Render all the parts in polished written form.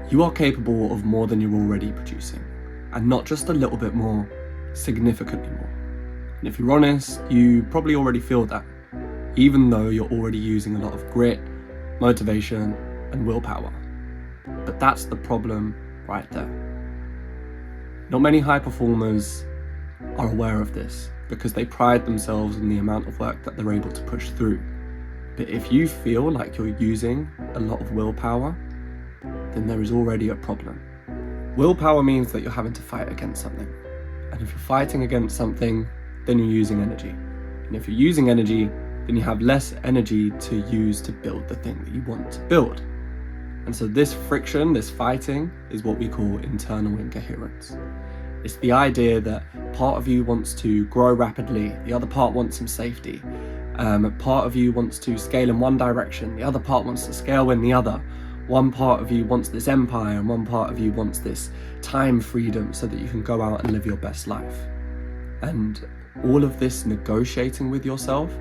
You are capable of more than you're already producing, and not just a little bit more, significantly more. And if you're honest, you probably already feel that, even though you're already using a lot of grit, motivation, and willpower. But that's the problem right there. Not many high performers are aware of this because they pride themselves in the amount of work that they're able to push through. But if you feel like you're using a lot of willpower, then there is already a problem. Willpower means that you're having to fight against something. And if you're fighting against something, then you're using energy. And if you're using energy, then you have less energy to use to build the thing that you want to build. And so this friction, this fighting, is what we call internal incoherence. It's the idea that part of you wants to grow rapidly, the other part wants some safety. Part of you wants to scale in one direction, the other part wants to scale in the other. One part of you wants this empire, and one part of you wants this time freedom so that you can go out and live your best life. And all of this negotiating with yourself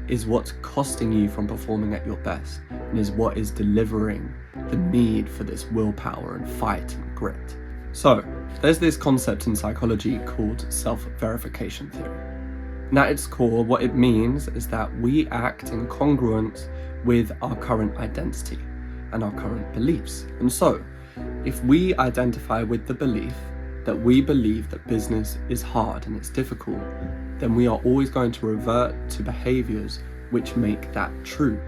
is what's costing you from performing at your best, and is what is delivering the need for this willpower and fight and grit. So there's this concept in psychology called self-verification theory. And at its core, what it means is that we act in congruence with our current identity and our current beliefs. And so if we identify with the belief that we believe that business is hard and it's difficult, then we are always going to revert to behaviors which make that true.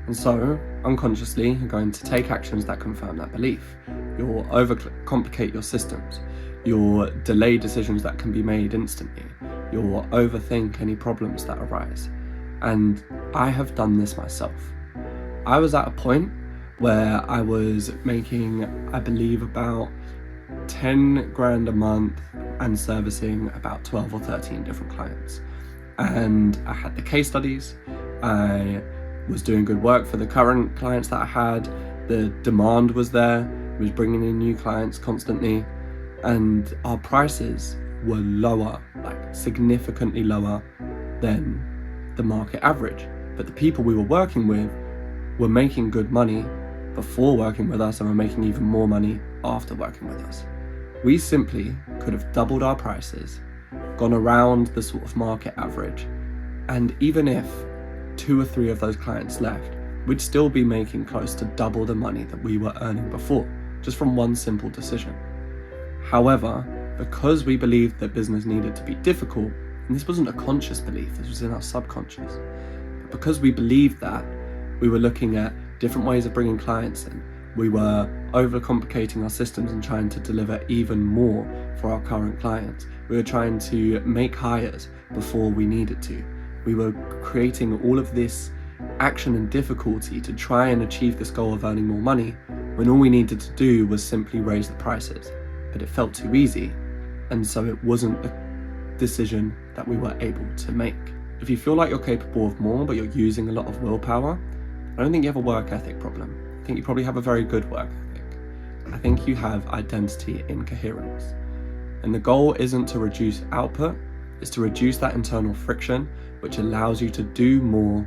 And so unconsciously, you're going to take actions that confirm that belief. You'll overcomplicate your systems. You'll delay decisions that can be made instantly. You'll overthink any problems that arise. And I have done this myself. I was at a point where I was making, I believe, about 10 grand a month and servicing about 12 or 13 different clients. And I had the case studies, I was doing good work for the current clients that I had, the demand was there, I was bringing in new clients constantly, and our prices were lower, like significantly lower than the market average. But the people we were working with were making good money before working with us and were making even more money after working with us. We simply could have doubled our prices, gone around the sort of market average, and even if 2 or 3 of those clients left, we'd still be making close to double the money that we were earning before, just from one simple decision. However, because we believed that business needed to be difficult, and this wasn't a conscious belief, this was in our subconscious, but because we believed that, we were looking at different ways of bringing clients in. We were overcomplicating our systems and trying to deliver even more for our current clients. We were trying to make hires before we needed to. We were creating all of this action and difficulty to try and achieve this goal of earning more money, when all we needed to do was simply raise the prices. But it felt too easy, and so it wasn't a decision that we were able to make. If you feel like you're capable of more, but you're using a lot of willpower, I don't think you have a work ethic problem. I think you probably have a very good work ethic. I think you have identity incoherence. And the goal isn't to reduce output, it's to reduce that internal friction, which allows you to do more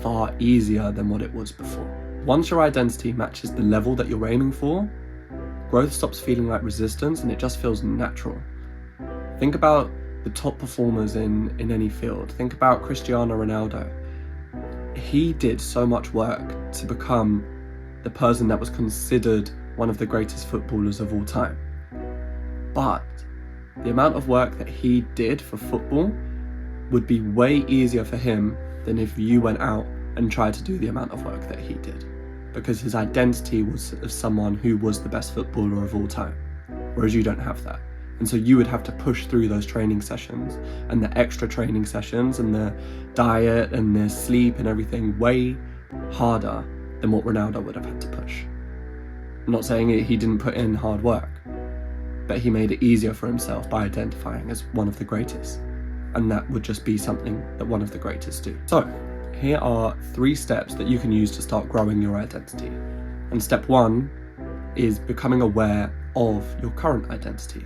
far easier than what it was before. Once your identity matches the level that you're aiming for, growth stops feeling like resistance and it just feels natural. Think about the top performers in any field. Think about Cristiano Ronaldo. He did so much work to become the person that was considered one of the greatest footballers of all time. But the amount of work that he did for football would be way easier for him than if you went out and tried to do the amount of work that he did, because his identity was of someone who was the best footballer of all time, whereas you don't have that. And so you would have to push through those training sessions and the extra training sessions and the diet and the sleep and everything way harder than what Ronaldo would have had to push. I'm not saying he didn't put in hard work, but he made it easier for himself by identifying as one of the greatest. And that would just be something that one of the greatest do. So here are 3 steps that you can use to start growing your identity. And step 1 is becoming aware of your current identity.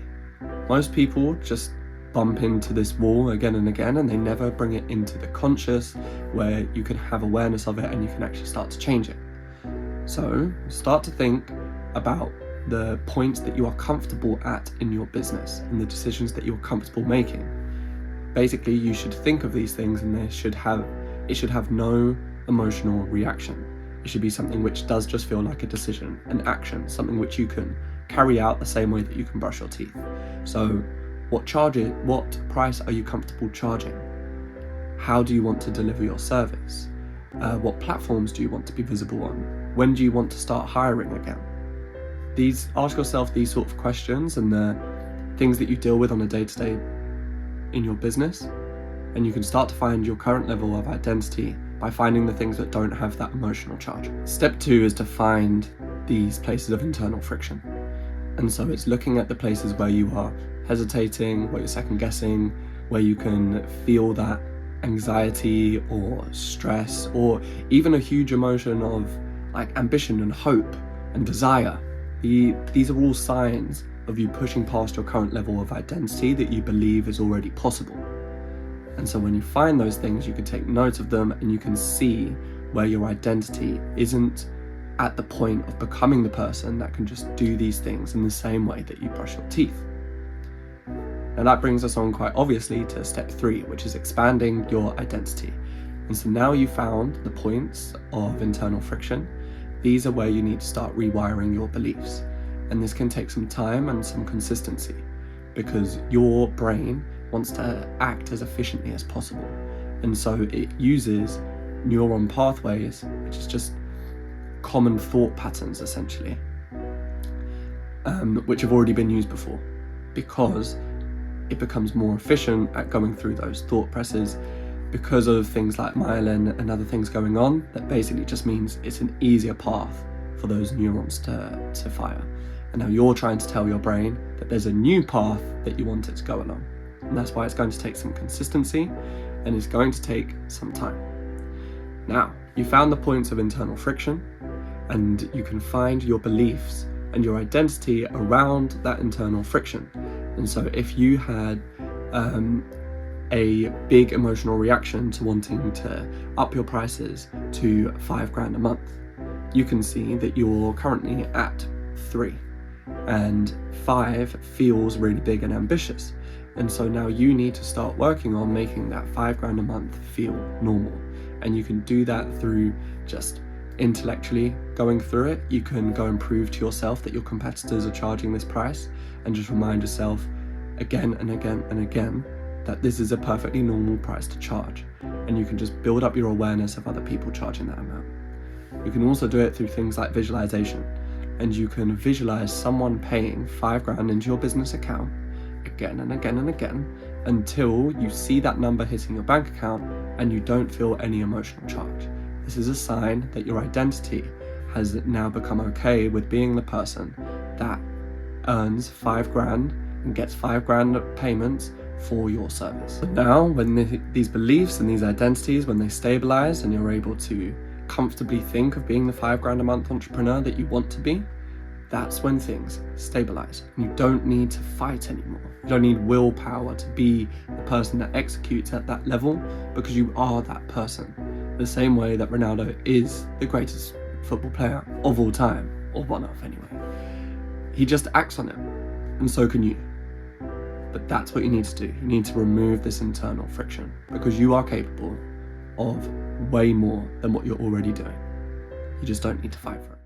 Most people just bump into this wall again and again, and they never bring it into the conscious, where you can have awareness of it and you can actually start to change it. So start to think about the points that you are comfortable at in your business and the decisions that you're comfortable making. Basically, you should think of these things and it should have no emotional reaction. It should be something which does just feel like a decision, an action, something which you can carry out the same way that you can brush your teeth. So what price are you comfortable charging? How do you want to deliver your service? What platforms do you want to be visible on? When do you want to start hiring again? Ask yourself these sort of questions and the things that you deal with on a day-to-day in your business, and you can start to find your current level of identity by finding the things that don't have that emotional charge. Step 2 is to find these places of internal friction. And so it's looking at the places where you are hesitating, where you're second guessing, where you can feel that anxiety or stress, or even a huge emotion of like ambition and hope and desire. These are all signs of you pushing past your current level of identity that you believe is already possible. And so when you find those things, you can take note of them and you can see where your identity isn't at the point of becoming the person that can just do these things in the same way that you brush your teeth. Now that brings us on quite obviously to step 3, which is expanding your identity. And so now you've found the points of internal friction. These are where you need to start rewiring your beliefs. And this can take some time and some consistency because your brain wants to act as efficiently as possible. And so it uses neuron pathways, which is just common thought patterns essentially, which have already been used before, because it becomes more efficient at going through those thought presses because of things like myelin and other things going on. That basically just means it's an easier path for those neurons to fire. And now you're trying to tell your brain that there's a new path that you want it to go along. And that's why it's going to take some consistency and it's going to take some time. Now, you found the points of internal friction and you can find your beliefs and your identity around that internal friction. And so if you had a big emotional reaction to wanting to up your prices to $5,000 a month, you can see that you're currently at 3 and 5 feels really big and ambitious. And so now you need to start working on making that $5,000 a month feel normal. And you can do that through just intellectually going through it. You can go and prove to yourself that your competitors are charging this price and just remind yourself again and again and again that this is a perfectly normal price to charge. And you can just build up your awareness of other people charging that amount. You can also do it through things like visualization. And you can visualize someone paying $5,000 into your business account again and again and again until you see that number hitting your bank account and you don't feel any emotional charge. This is a sign that your identity has now become okay with being the person that earns $5,000 and gets $5,000 payments for your service. So now when these beliefs and these identities, when they stabilize and you're able to comfortably think of being the $5,000 a month entrepreneur that you want to be, that's when things stabilize. You don't need to fight anymore. You don't need willpower to be the person that executes at that level, because you are that person. The same way that Ronaldo is the greatest football player of all time, or one of anyway. He just acts on it, and so can you. But that's what you need to do. You need to remove this internal friction, because you are capable of way more than what you're already doing. You just don't need to fight for it.